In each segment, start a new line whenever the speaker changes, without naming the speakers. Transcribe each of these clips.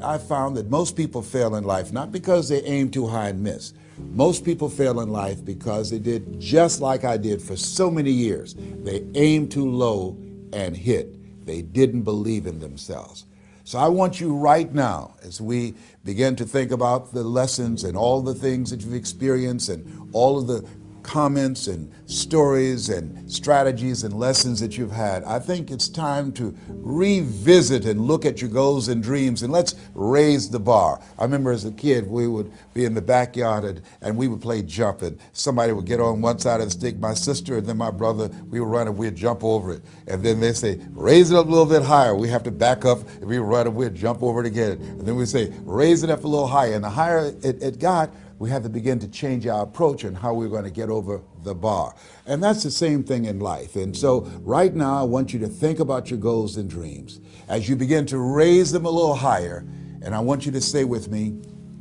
I found that most people fail in life not because they aim too high and miss. Most people fail in life because they did just like I did for so many years. They aimed too low and hit. They didn't believe in themselves. So I want you right now, as we begin to think about the lessons and all the things that you've experienced and all of the comments and stories and strategies and lessons that you've had, I think it's time to revisit and look at your goals and dreams, and let's raise the bar. I remember as a kid, we would be in the backyard and we would play jump, and somebody would get on one side of the stick, my sister and then my brother, we would run and we'd jump over it. And then they say, raise it up a little bit higher. We have to back up and we would run and we'd jump over it again. And then we'd say, raise it up a little higher. And the higher it got, we had to begin to change our approach and how we were going to get over the bar. And that's the same thing in life. And so right now, I want you to think about your goals and dreams as you begin to raise them a little higher. And I want you to say with me,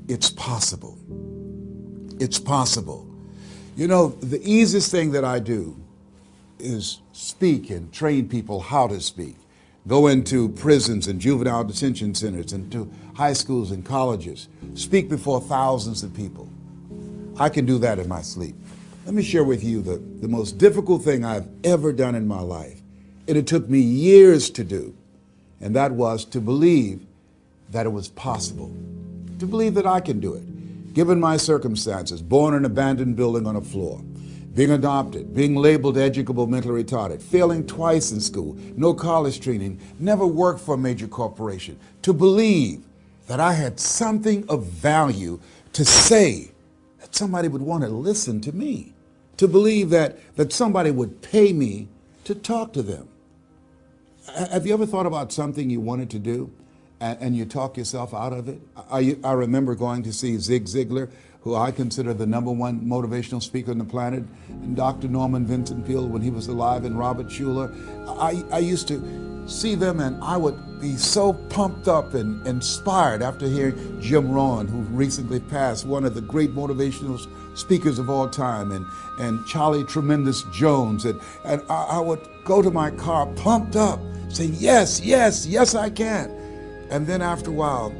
it's possible. It's possible. You know, the easiest thing that I do is speak and train people how to speak. Go into prisons and juvenile detention centers and to high schools and colleges. Speak before thousands of people. I can do that in my sleep. Let me share with you the most difficult thing I've ever done in my life. And it took me years to do. And that was to believe that it was possible. To believe that I can do it. Given my circumstances, born in an abandoned building on a floor, being adopted, being labeled educable mentally retarded, failing twice in school, no college training, never worked for a major corporation, to believe that I had something of value to say, that somebody would want to listen to me, to believe that somebody would pay me to talk to them. Have you ever thought about something you wanted to do and you talk yourself out of it? I remember going to see Zig Ziglar, who I consider the #1 motivational speaker on the planet, and Dr. Norman Vincent Peale when he was alive, and Robert Schuller. I used to see them and I would be so pumped up and inspired after hearing Jim Rohn, who recently passed, one of the great motivational speakers of all time, and Charlie Tremendous Jones. And I would go to my car pumped up, saying, yes, yes, yes, I can. And then after a while,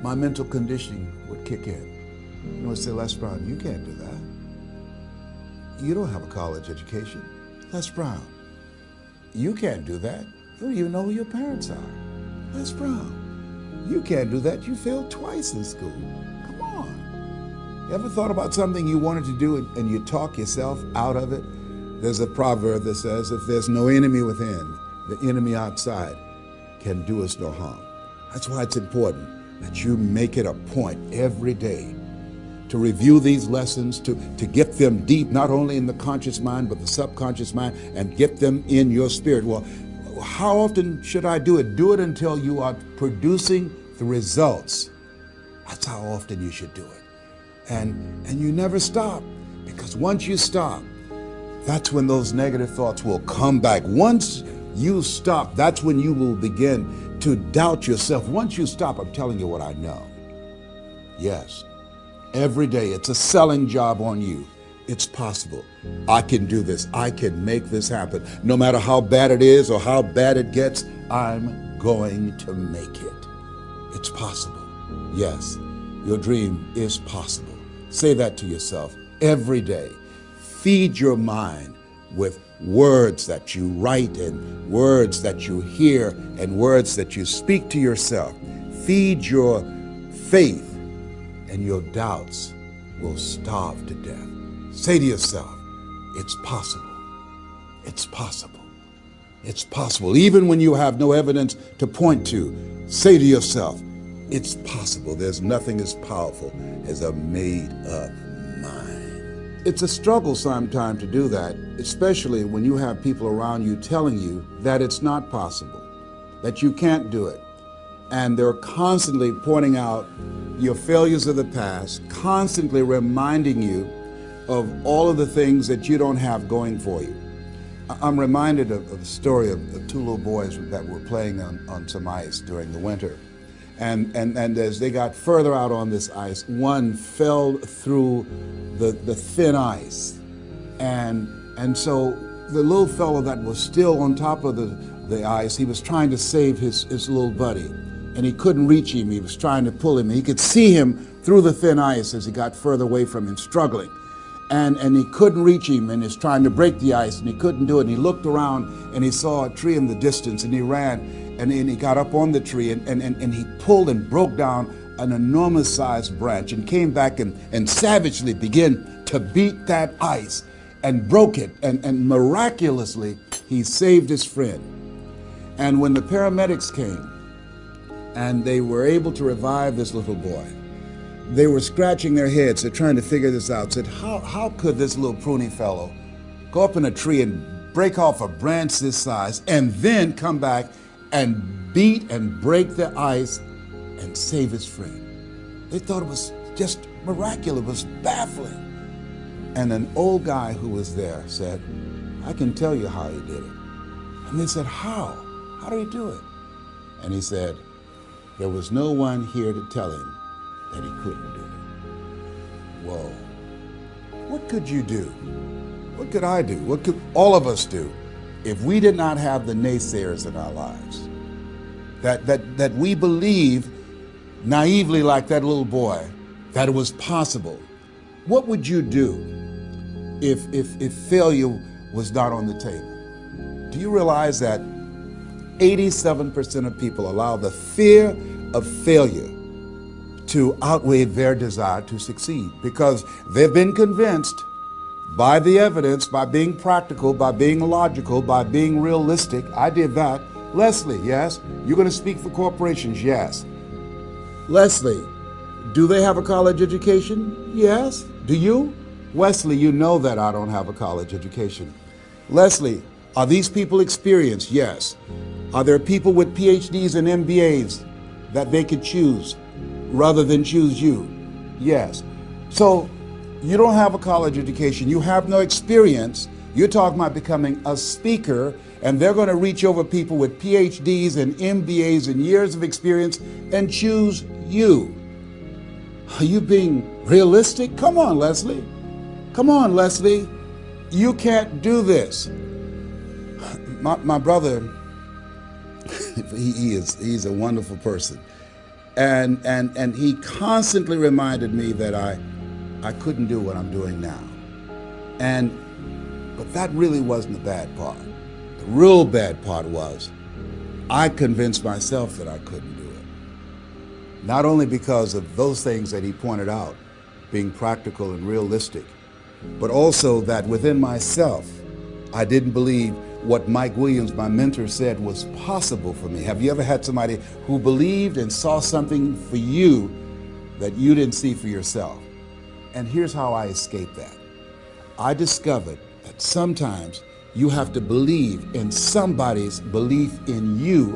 my mental conditioning would kick in. You would say, Les Brown, you can't do that. You don't have a college education. Les Brown, you can't do that. You don't even know who your parents are. Les Brown, you can't do that. You failed twice in school. Come on. You ever thought about something you wanted to do and you talk yourself out of it? There's a proverb that says, if there's no enemy within, the enemy outside can do us no harm. That's why it's important that you make it a point every day to review these lessons, to get them deep, not only in the conscious mind, but the subconscious mind, and get them in your spirit. Well, how often should I do it? Do it until you are producing the results. That's how often you should do it. And you never stop, because once you stop, that's when those negative thoughts will come back. Once you stop, that's when you will begin to doubt yourself. Once you stop, I'm telling you what I know. Yes. Every day, it's a selling job on you. It's possible. I can do this. I can make this happen. No matter how bad it is or how bad it gets, I'm going to make it. It's possible. Yes, your dream is possible. Say that to yourself every day. Feed your mind with words that you write and words that you hear and words that you speak to yourself. Feed your faith, and your doubts will starve to death. Say to yourself, it's possible. It's possible. It's possible. Even when you have no evidence to point to, say to yourself, it's possible. There's nothing as powerful as a made-up mind. It's a struggle sometimes to do that, especially when you have people around you telling you that it's not possible, that you can't do it. And they're constantly pointing out your failures of the past, constantly reminding you of all of the things that you don't have going for you. I'm reminded of the story of two little boys that were playing on some ice during the winter. And as they got further out on this ice, one fell through the thin ice. And so the little fellow that was still on top of the ice, he was trying to save his little buddy. and he couldn't reach him. He was trying to pull him. He could see him through the thin ice as he got further away from him, struggling. And he couldn't reach him, and he's trying to break the ice, and he couldn't do it. And he looked around, and he saw a tree in the distance, and he ran, and he got up on the tree, and he pulled and broke down an enormous sized branch, and came back and savagely began to beat that ice, and broke it, and miraculously, he saved his friend. And when the paramedics came, and they were able to revive this little boy, they were scratching their heads. They're trying to figure this out. Said, how could this little pruny fellow go up in a tree and break off a branch this size and then come back and beat and break the ice and save his friend? They thought it was just miraculous. It was baffling. And an old guy who was there said, I can tell you how he did it. And they said, how? How did he do it? And he said, there was no one here to tell him that he couldn't do it. Whoa. What could you do? What could I do? What could all of us do if we did not have the naysayers in our lives? That we believe naively, like that little boy, that it was possible. What would you do if failure was not on the table? Do you realize that 87% of people allow the fear of failure to outweigh their desire to succeed, because they've been convinced by the evidence, by being practical, by being logical, by being realistic. I did that. Leslie, yes? You're going to speak for corporations? Yes. Leslie, do they have a college education? Yes. Do you? Wesley, you know that I don't have a college education. Leslie, are these people experienced? Yes. Are there people with PhDs and MBAs that they could choose rather than choose you? Yes. So you don't have a college education. You have no experience. You're talking about becoming a speaker, and they're going to reach over people with PhDs and MBAs and years of experience and choose you. Are you being realistic? Come on, Leslie. Come on, Leslie. You can't do this. My brother, he's a wonderful person. And he constantly reminded me that I couldn't do what I'm doing now. But that really wasn't the bad part. The real bad part was I convinced myself that I couldn't do it. Not only because of those things that he pointed out, being practical and realistic, but also that within myself, I didn't believe what Mike Williams, my mentor, said was possible for me. Have you ever had somebody who believed and saw something for you that you didn't see for yourself? And here's how I escaped that. I discovered that sometimes you have to believe in somebody's belief in you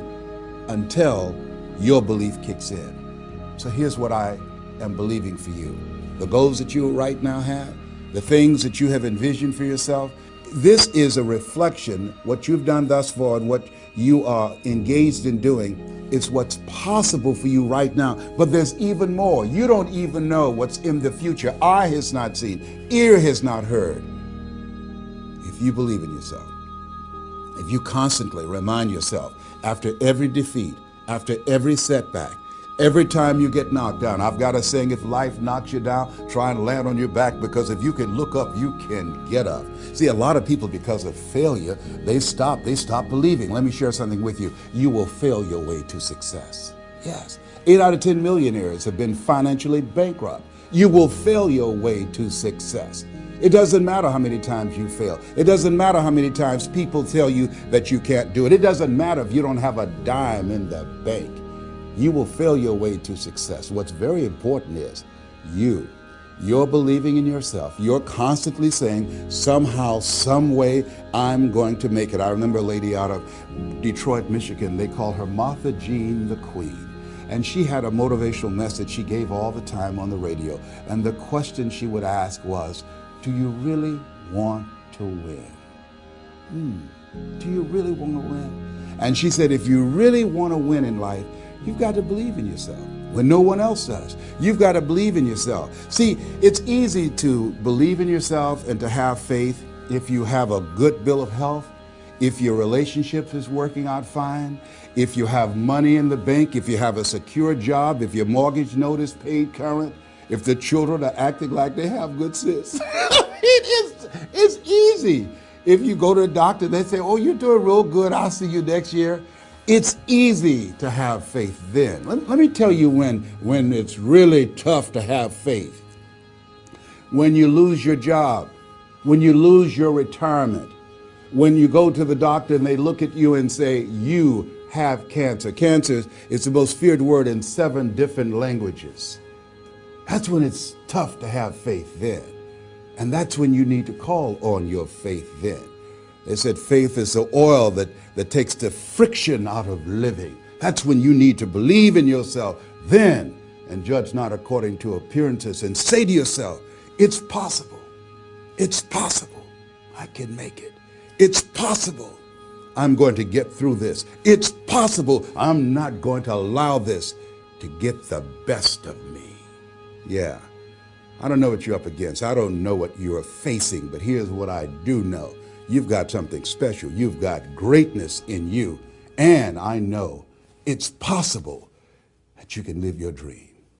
until your belief kicks in. So here's what I am believing for you. The goals that you right now have, the things that you have envisioned for yourself, this is a reflection. What you've done thus far and what you are engaged in doing is what's possible for you right now. But there's even more. You don't even know what's in the future. Eye has not seen, ear has not heard. If you believe in yourself, if you constantly remind yourself after every defeat, after every setback, every time you get knocked down, I've got a saying, if life knocks you down, try and land on your back, because if you can look up, you can get up. See, a lot of people, because of failure, they stop believing. Let me share something with you. You will fail your way to success. Yes. 8 out of 10 millionaires have been financially bankrupt. You will fail your way to success. It doesn't matter how many times you fail. It doesn't matter how many times people tell you that you can't do it. It doesn't matter if you don't have a dime in the bank. You will fail your way to success. What's very important is you're believing in yourself. You're constantly saying, somehow, some way, I'm going to make it. I remember a lady out of Detroit, Michigan. They call her Martha Jean the Queen. And she had a motivational message she gave all the time on the radio. And the question she would ask was, do you really want to win? Do you really want to win? And she said, if you really want to win in life, you've got to believe in yourself when no one else does. You've got to believe in yourself. See, it's easy to believe in yourself and to have faith if you have a good bill of health, if your relationship is working out fine, if you have money in the bank, if you have a secure job, if your mortgage note is paid current, if the children are acting like they have good sense. It's easy. If you go to a doctor, they say, oh, you're doing real good, I'll see you next year. It's easy to have faith then. Let me tell you when it's really tough to have faith. When you lose your job, when you lose your retirement, when you go to the doctor and they look at you and say, you have cancer. Cancer is the most feared word in 7 different languages. That's when it's tough to have faith then. And that's when you need to call on your faith then. They said faith is the oil that takes the friction out of living. That's when you need to believe in yourself then and judge not according to appearances and say to yourself, it's possible. It's possible. I can make it. It's possible. I'm going to get through this. It's possible. I'm not going to allow this to get the best of me. Yeah. I don't know what you're up against. I don't know what you're facing, but here's what I do know. You've got something special. You've got greatness in you. And I know it's possible that you can live your dream.